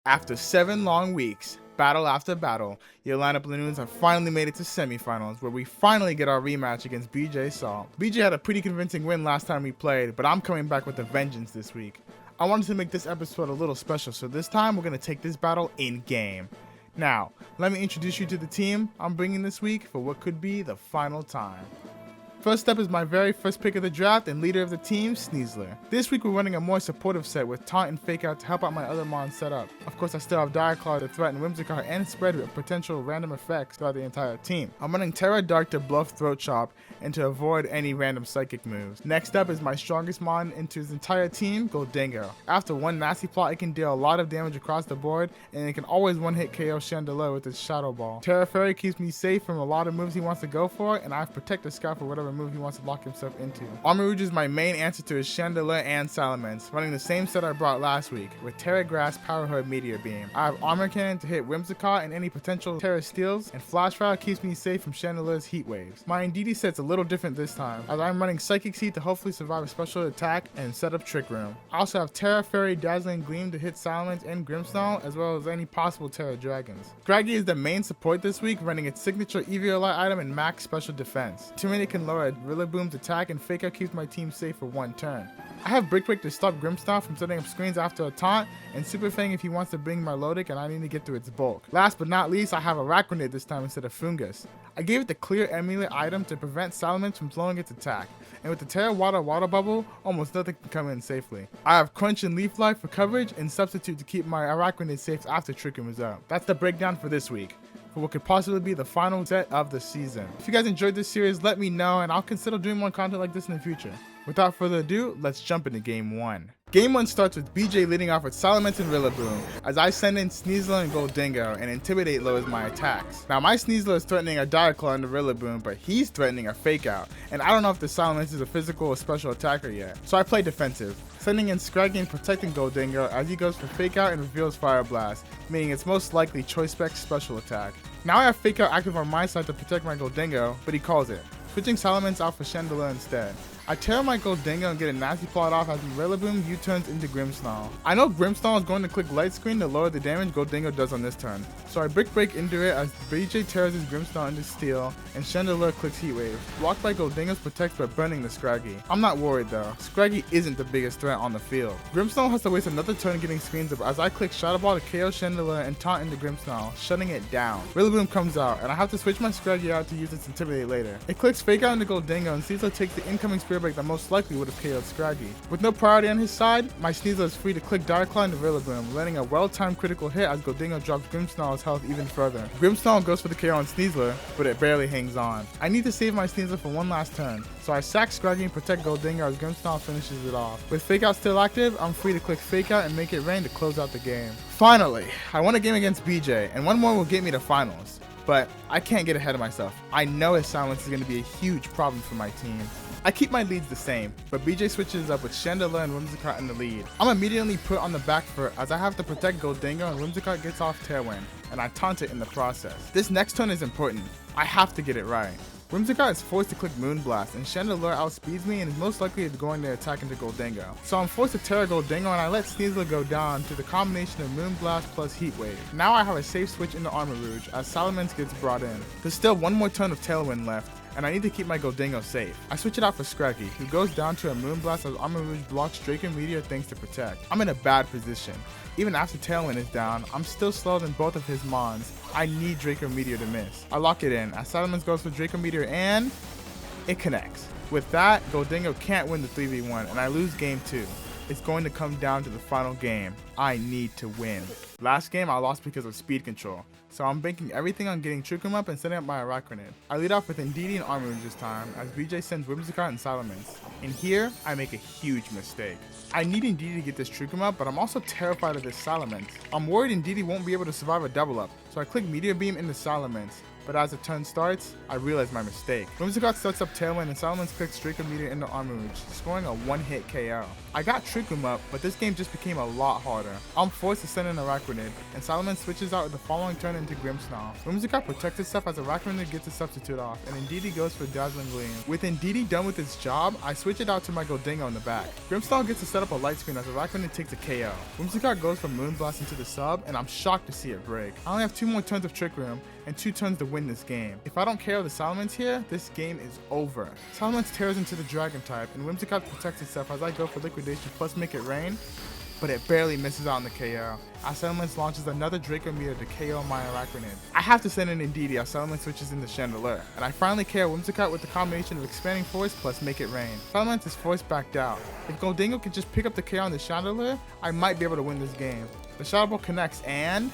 After 7 long weeks, battle after battle, your lineup Lanoons have finally made it to semifinals, where we finally get our rematch against BJSalt. BJ had a pretty convincing win last time we played, but I'm coming back with a vengeance this week. I wanted to make this episode a little special, so this time we're going to take this battle in-game. Now, let me introduce you to the team I'm bringing this week for what could be the final time. First up is my very first pick of the draft and leader of the team, Sneasler. This week we're running a more supportive set with Taunt and Fake Out to help out my other Mon setup. Of course I still have Dire Claw to threaten Whimsicott and spread with potential random effects throughout the entire team. I'm running Terra Dark to bluff Throat Chop and to avoid any random psychic moves. Next up is my strongest Mon into his entire team, Goldingo. After one nasty plot, it can deal a lot of damage across the board, and it can always one-hit KO Chandelier with its Shadow Ball. Terra Fairy keeps me safe from a lot of moves he wants to go for, and I have Protector Scout for whatever move he wants to lock himself into. Armor Rouge is my main answer to his Chandelier and Salamence, running the same set I brought last week, with Terra Grass, Power Hood, Meteor Beam. I have Armor Cannon to hit Whimsicott and any potential Terra steals, and Flash Fire keeps me safe from Chandelier's Heat Waves. My Indeedee set's a little different this time, as I'm running Psychic Seed to hopefully survive a special attack and set up Trick Room. I also have Terra Fairy, Dazzling Gleam to hit Salamence and Grimmsnarl, as well as any possible Terra Dragons. Scraggy is the main support this week, running its signature Eviolite item and max special defense. Intimidate can lower Rillaboom's attack, and Fake Out keeps my team safe for one turn. I have Brick Break to stop Grimmsnarl from setting up screens after a taunt, and Super Fang if he wants to bring Milotic and I need to get through its bulk. Last but not least, I have Arachnid this time instead of Fungus. I gave it the clear Amulet item to prevent Salamence from slowing its attack, and with the Terra Water Bubble, almost nothing can come in safely. I have Crunch and Leaf Life for coverage and Substitute to keep my Arachnid safe after Trick Room is out. That's the breakdown for this week, for what could possibly be the final set of the season. If you guys enjoyed this series, let me know and I'll consider doing more content like this in the future. Without further ado, let's jump into Game 1. Game 1 starts with BJ leading off with Salamence and Rillaboom, as I send in Sneasler and Goldingo, and Intimidate lowers my attacks. Now my Sneasler is threatening a Dire Claw and the Rillaboom, but he's threatening a Fake Out, and I don't know if the Salamence is a physical or special attacker yet, so I play defensive, sending in Scraggy and protecting Goldingo as he goes for Fake Out and reveals Fire Blast, meaning it's most likely Choice Spec's special attack. Now I have Fake Out active on my side to protect my Goldingo, but he calls it, switching Salamence out for Chandelier instead. I tear my Goldingo and get a nasty plot off as Rillaboom U-turns into Grimmsnarl. I know Grimmsnarl is going to click Light Screen to lower the damage Goldingo does on this turn, so I Brick Break into it as BJ tears his Grimmsnarl into Steel, and Chandelier clicks Heat Wave. Blocked by Goldingo's protects by burning the Scraggy. I'm not worried though, Scraggy isn't the biggest threat on the field. Grimmsnarl has to waste another turn getting screens up as I click Shadow Ball to KO Chandelier and taunt into Grimmsnarl, shutting it down. Rillaboom comes out, and I have to switch my Scraggy out to use its Intimidate later. It clicks Fake Out into Goldingo, and Sneasler takes the incoming Spirit Break that most likely would have KO'd Scraggy. With no priority on his side, my Sneasler is free to click Dire Claw into Rillaboom, landing a well-timed critical hit as Goldingo drops Grimmsnarl's health even further. Grimmsnarl goes for the KO on Sneasler, but it barely hangs on. I need to save my Sneasler for one last turn, so I sack Scraggy and protect Goldingo as Grimmsnarl finishes it off. With Fake Out still active, I'm free to click Fake Out and make it rain to close out the game. Finally, I won a game against BJ, and one more will get me to finals. But I can't get ahead of myself. I know his silence is going to be a huge problem for my team. I keep my leads the same, but BJ switches up with Chandelier and Whimsicott in the lead. I'm immediately put on the back foot as I have to protect Goldingo and Whimsicott gets off Tailwind, and I taunt it in the process. This next turn is important. I have to get it right. Whimsicott is forced to click Moonblast, and Chandelier outspeeds me and is most likely going to attack into Goldingo. So I'm forced to Terra Goldingo and I let Sneasler go down to the combination of Moonblast plus Heat Wave. Now I have a safe switch into Armor Rouge as Salamence gets brought in. There's still one more turn of Tailwind left, and I need to keep my Goldingo safe. I switch it out for Scraggy, who goes down to a Moonblast as Armor Rouge blocks Draco Meteor thanks to Protect. I'm in a bad position. Even after Tailwind is down, I'm still slower than both of his Mons. I need Draco Meteor to miss. I lock it in as Salamence goes for Draco Meteor and it connects. With that, Goldingo can't win the 3v1 and I lose game 2. It's going to come down to the final game. I need to win. Last game I lost because of speed control, so I'm banking everything on getting Trick Room up and setting up my Arachnid. I lead off with Indeedee and Armor Rouge this time as BJ sends Whimsicott and Salamence. And here, I make a huge mistake. I need Indeedee to get this Trick Room up, but I'm also terrified of this Salamence. I'm worried Indeedee won't be able to survive a double up, so I click Meteor Beam into Salamence. but as the turn starts, I realize my mistake. Whimsicott starts up Tailwind and Salamence clicks Draco Meteor into Armor Rouge, scoring a one-hit KO. I got Trick Room up, but this game just became a lot harder. I'm forced to send in Arachnid, and Salamence switches out the following turn into Grimmsnarl. Whimsicott protects itself as Arachnid gets a substitute off, and Indeedee goes for Dazzling Gleam. With Indeedee done with its job, I switch it out to my Goldingo in the back. Grimmsnarl gets to set up a light screen as Arachnid takes a KO. Whimsicott goes for Moonblast into the sub, and I'm shocked to see it break. I only have 2 more turns of Trick Room, and 2 turns to win this game. If I don't KO the Salamence here, this game is over. Salamence tears into the Dragon type, and Whimsicott protects itself as I go for Liquidation plus Make It Rain, but it barely misses out on the KO. As Salamence launches another Draco Meteor to KO my Arachnid. I have to send in Indeedee as Salamence switches into Chandelier, and I finally KO Whimsicott with the combination of Expanding Force plus Make It Rain. Salamence is forced backed out. If Goldingo can just pick up the KO on the Chandelier, I might be able to win this game. The Shadow Ball connects and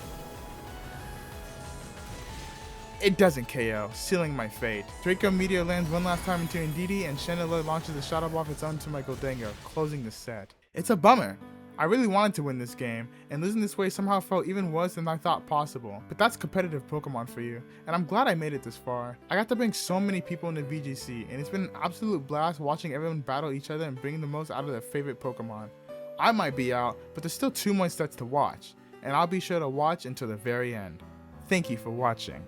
it doesn't KO, sealing my fate. Draco Meteor lands one last time into Indeedee, and Chandelier launches a Shadow Ball of its own to my Goldingo, closing the set. It's a bummer. I really wanted to win this game, and losing this way somehow felt even worse than I thought possible. But that's competitive Pokemon for you, and I'm glad I made it this far. I got to bring so many people into VGC, and it's been an absolute blast watching everyone battle each other and bring the most out of their favorite Pokemon. I might be out, but there's still 2 more sets to watch, and I'll be sure to watch until the very end. Thank you for watching.